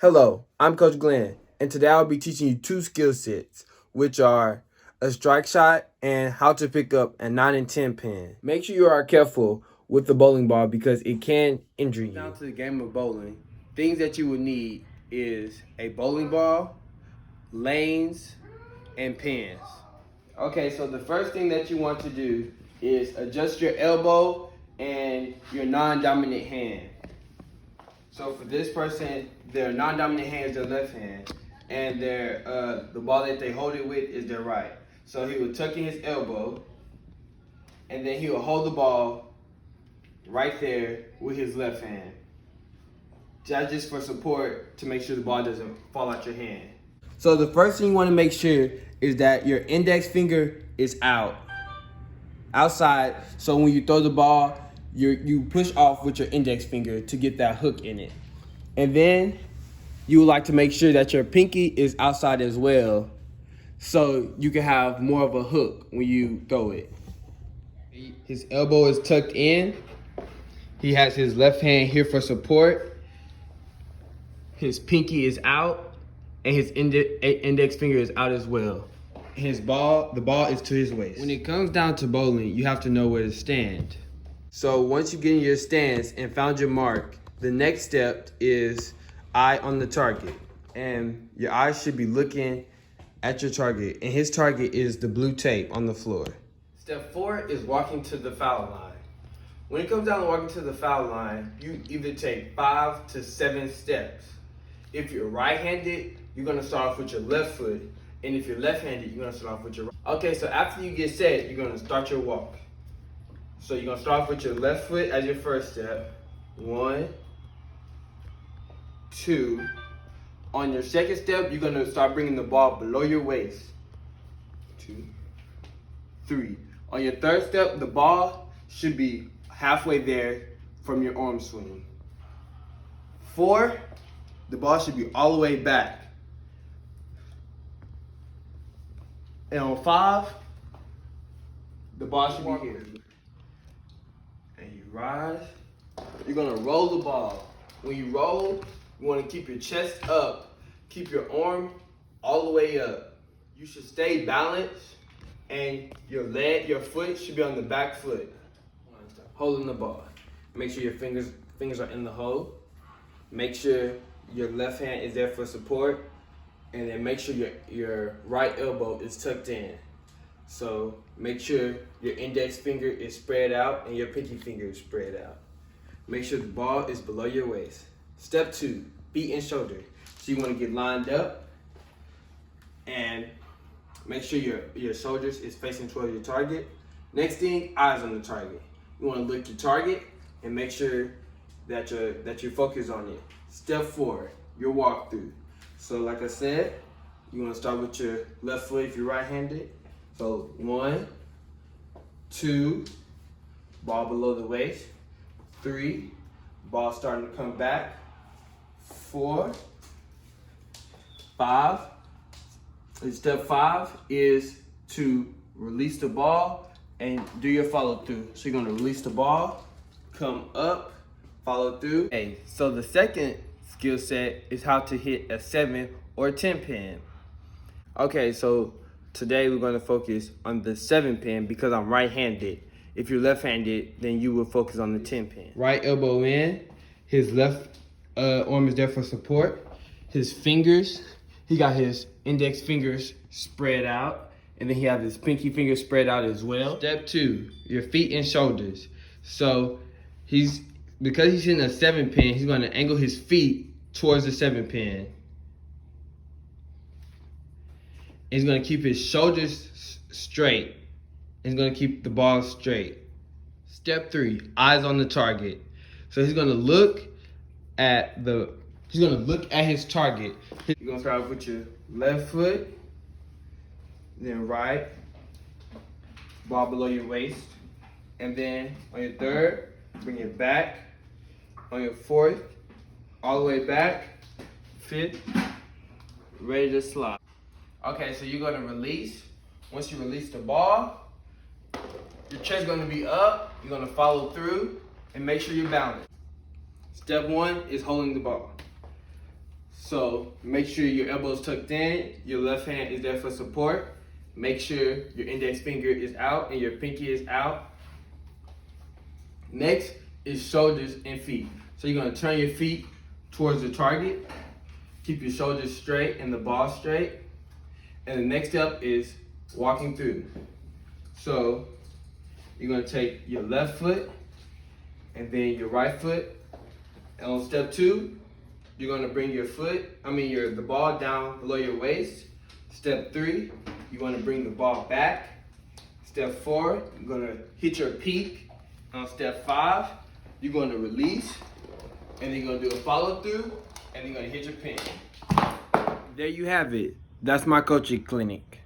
Hello, I'm Coach Glenn, and today I'll be teaching you two skill sets, which are a strike shot and how to pick up a 9 and 10 pin. Make sure you are careful with the bowling ball because it can injure you. Down to the game of bowling, things that you will need is a bowling ball, lanes, and pins. Okay, so the first thing that you want to do is adjust your elbow and your non-dominant hand. So for this person, their non-dominant hand is their left hand, and the ball that they hold it with is their right. So he will tuck in his elbow, and then he will hold the ball right there with his left hand. That's just for support to make sure the ball doesn't fall out your hand. So the first thing you want to make sure is that your index finger is outside. So when you throw the ball, you push off with your index finger to get that hook in it. And then you would like to make sure that your pinky is outside as well, so you can have more of a hook when you throw it. His elbow is tucked in. He has his left hand here for support. His pinky is out, and his index finger is out as well. The ball is to his waist. When it comes down to bowling, you have to know where to stand. So once you get in your stance and found your mark, the next step is eye on the target. And your eyes should be looking at your target. And his target is the blue tape on the floor. Step 4 is walking to the foul line. When it comes down to walking to the foul line, you either take 5 to 7 steps. If you're right-handed, you're gonna start off with your left foot. And if you're left-handed, you're gonna start off with your right. Okay, so after you get set, you're gonna start your walk. So you're gonna start off with your left foot as your first step. 1, 2. On your second step, you're gonna start bringing the ball below your waist. 2, 3. On your third step, the ball should be halfway there from your arm swing. 4, the ball should be all the way back. And on 5, the ball should be here. And you rise. You're gonna roll the ball. When you roll, you wanna keep your chest up, keep your arm all the way up. You should stay balanced, and your foot should be on the back foot. Holding the ball. Make sure your fingers are in the hole. Make sure your left hand is there for support, and then make sure your right elbow is tucked in. So make sure your index finger is spread out and your pinky finger is spread out. Make sure the ball is below your waist. Step 2, feet and shoulder. So you want to get lined up and make sure your shoulders is facing towards your target. Next thing, eyes on the target. You want to look your target and make sure that you focus on it. Step 4, your walkthrough. So like I said, you want to start with your left foot if you're right-handed. So 1, 2, ball below the waist. 3, ball starting to come back. 4, 5. And step 5 is to release the ball and do your follow through. So you're gonna release the ball, come up, follow through. Okay, so the second skill set is how to hit a 7 or 10 pin. Okay, so today we're gonna focus on the 7 pin because I'm right-handed. If you're left-handed, then you will focus on the 10 pin. Right elbow in, his left arm is there for support. His fingers, he got his index fingers spread out, and then he has his pinky finger spread out as well. Step 2, your feet and shoulders. So because he's in a 7 pin, he's gonna angle his feet towards the 7 pin. He's gonna keep his shoulders straight. He's gonna keep the ball straight. Step 3, eyes on the target. So he's gonna look at his target. You're gonna start with your left foot, then right, ball below your waist, and then on your third, bring it back. On your fourth, all the way back. Fifth, ready to slide. Okay, so you're gonna release. Once you release the ball, your chest gonna be up. You're gonna follow through and make sure you're balanced. Step 1 is holding the ball. So make sure your elbow's tucked in, your left hand is there for support. Make sure your index finger is out and your pinky is out. Next is shoulders and feet. So you're gonna turn your feet towards the target. Keep your shoulders straight and the ball straight. And the next step is walking through. So you're gonna take your left foot and then your right foot. And on step 2, you're gonna bring the ball down below your waist. Step 3, you're gonna bring the ball back. Step 4, you're gonna hit your peak. On step 5, you're gonna release, and then you're gonna do a follow through, and then you're gonna hit your pin. There you have it. That's my coaching clinic.